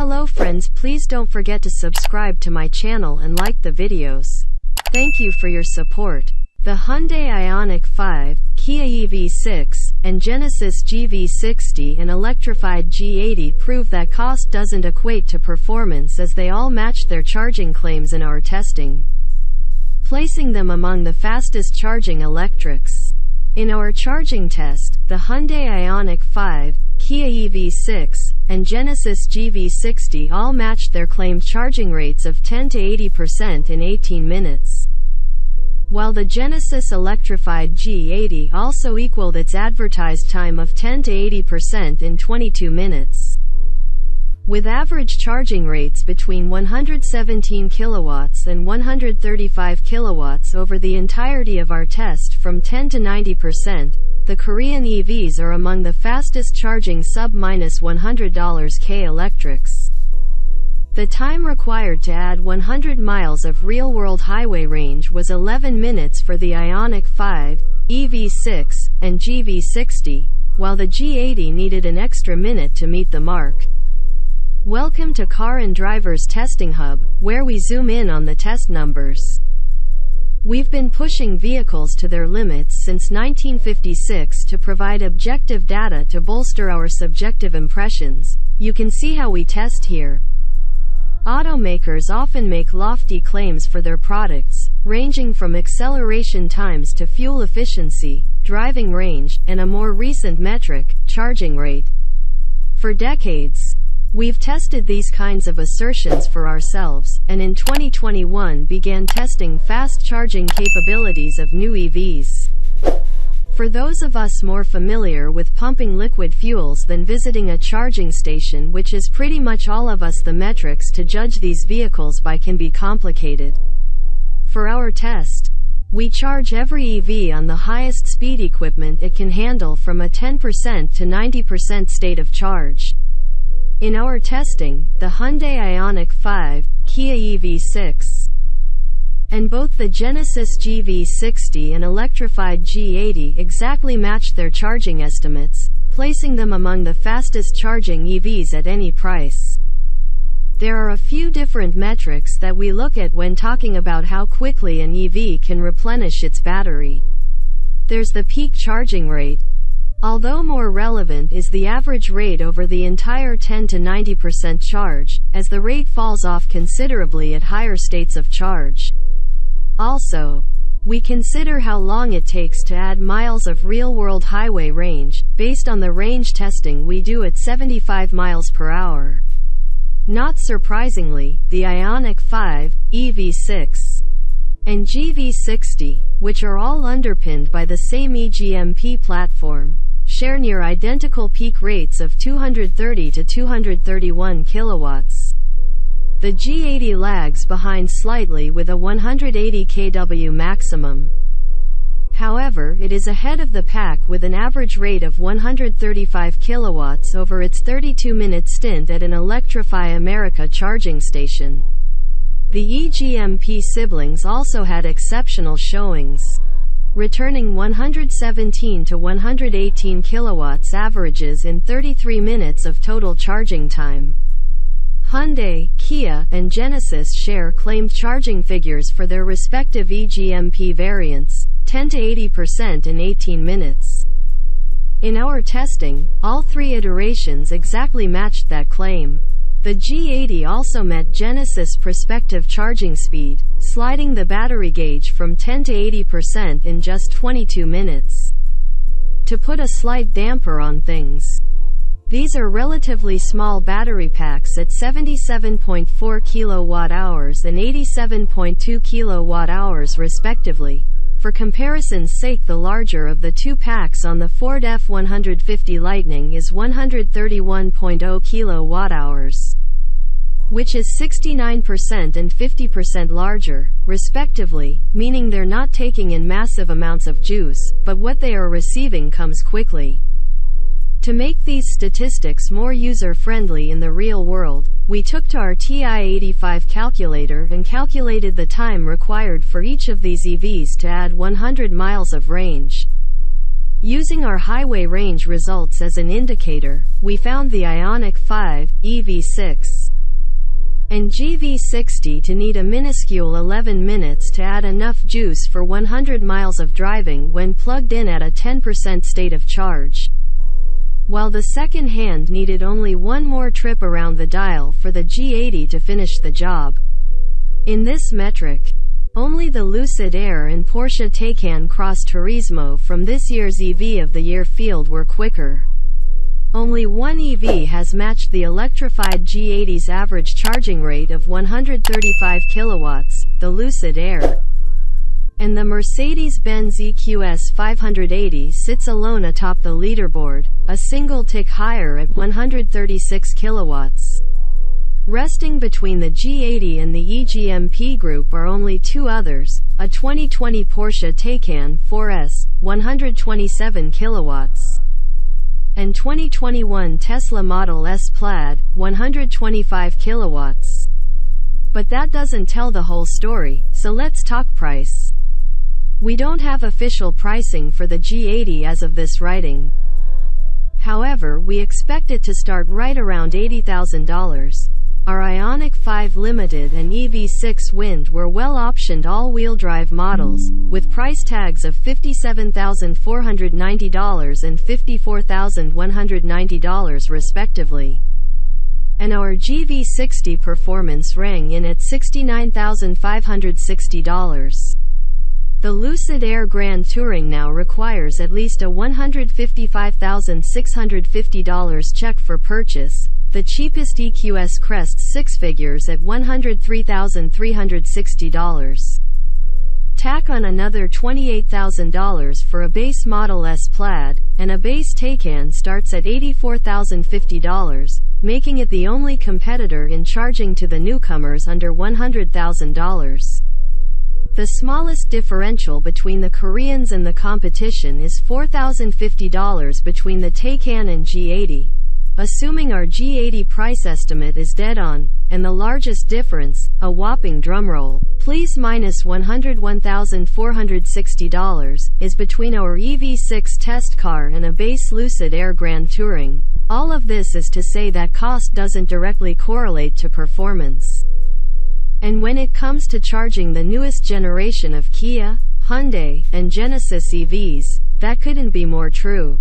Hello friends, please don't forget to subscribe to my channel and like the videos. Thank you for your support. The Hyundai Ioniq 5, Kia EV6, and Genesis GV60 and Electrified G80 prove that cost doesn't equate to performance, as they all matched their charging claims in our testing, placing them among the fastest charging electrics. In our charging test, the Hyundai Ioniq 5, Kia EV6, and Genesis GV60 all matched their claimed charging rates of 10 to 80% in 18 minutes, while the Genesis Electrified G80 also equaled its advertised time of 10 to 80% in 22 minutes. With average charging rates between 117 kilowatts and 135 kilowatts over the entirety of our test from 10 to 90%, the Korean EVs are among the fastest charging sub-$100 K electrics. The time required to add 100 miles of real-world highway range was 11 minutes for the Ioniq 5, EV6, and GV60, while the G80 needed an extra minute to meet the mark. Welcome to Car and Driver's Testing Hub, where we zoom in on the test numbers. We've been pushing vehicles to their limits since 1956 to provide objective data to bolster our subjective impressions. You can see how we test here. Automakers often make lofty claims for their products, ranging from acceleration times to fuel efficiency, driving range, and a more recent metric, charging rate. For decades, we've tested these kinds of assertions for ourselves, and in 2021 began testing fast charging capabilities of new EVs. For those of us more familiar with pumping liquid fuels than visiting a charging station, which is pretty much all of us, the metrics to judge these vehicles by can be complicated. For our test, we charge every EV on the highest speed equipment it can handle from a 10% to 90% state of charge. In our testing, the Hyundai Ioniq 5, Kia EV6, and both the Genesis GV60 and Electrified G80 exactly matched their charging estimates, placing them among the fastest charging EVs at any price. There are a few different metrics that we look at when talking about how quickly an EV can replenish its battery. There's the peak charging rate. Although more relevant is the average rate over the entire 10 to 90% charge, as the rate falls off considerably at higher states of charge. Also, we consider how long it takes to add miles of real-world highway range, based on the range testing we do at 75 miles per hour. Not surprisingly, the Ioniq 5, EV6, and GV60, which are all underpinned by the same eGMP platform, share near identical peak rates of 230 to 231 kilowatts. The G80 lags behind slightly with a 180 kW maximum. However, it is ahead of the pack with an average rate of 135 kilowatts over its 32-minute stint at an Electrify America charging station. The eGMP siblings also had exceptional showings, returning 117 to 118 kilowatts averages in 33 minutes of total charging time. Hyundai, Kia, and Genesis share claimed charging figures for their respective eGMP variants, 10 to 80% in 18 minutes. In our testing, all three iterations exactly matched that claim. The G80 also met Genesis' prospective charging speed, sliding the battery gauge from 10 to 80% in just 22 minutes. To put a slight damper on things, these are relatively small battery packs at 77.4 kilowatt-hours and 87.2 kilowatt-hours respectively. For comparison's sake, the larger of the two packs on the Ford F-150 Lightning is 131.0 kilowatt-hours, which is 69% and 50% larger, respectively, meaning they're not taking in massive amounts of juice, but what they are receiving comes quickly. To make these statistics more user-friendly in the real world, we took to our TI-85 calculator and calculated the time required for each of these EVs to add 100 miles of range. Using our highway range results as an indicator, we found the Ioniq 5, EV6, and GV60 to need a minuscule 11 minutes to add enough juice for 100 miles of driving when plugged in at a 10% state of charge. While the second hand needed only one more trip around the dial for the G80 to finish the job. In this metric, only the Lucid Air and Porsche Taycan Cross Turismo from this year's EV of the Year field were quicker. Only one EV has matched the electrified G80's average charging rate of 135 kilowatts, the Lucid Air. And the Mercedes-Benz EQS 580 sits alone atop the leaderboard, a single tick higher at 136 kilowatts. Resting between the G80 and the EGMP group are only two others, a 2020 Porsche Taycan 4S, 127 kilowatts, and 2021 Tesla Model S Plaid, 125 kilowatts. But that doesn't tell the whole story, so let's talk price. We don't have official pricing for the G80 as of this writing. However, we expect it to start right around $80,000. Our Ioniq 5 Limited and EV6 Wind were well-optioned all-wheel drive models, with price tags of $57,490 and $54,190 respectively. And our GV60 Performance rang in at $69,560. The Lucid Air Grand Touring now requires at least a $155,650 check for purchase. The cheapest EQS crests six figures at $103,360. Tack on another $28,000 for a base Model S Plaid, and a base Taycan starts at $84,050, making it the only competitor in charging to the newcomers under $100,000. The smallest differential between the Koreans and the competition is $4,050 between the Taycan and G80. Assuming our G80 price estimate is dead on, and the largest difference, a whopping drumroll, please, minus $101,460, is between our EV6 test car and a base Lucid Air Grand Touring. All of this is to say that cost doesn't directly correlate to performance. And when it comes to charging the newest generation of Kia, Hyundai, and Genesis EVs, that couldn't be more true.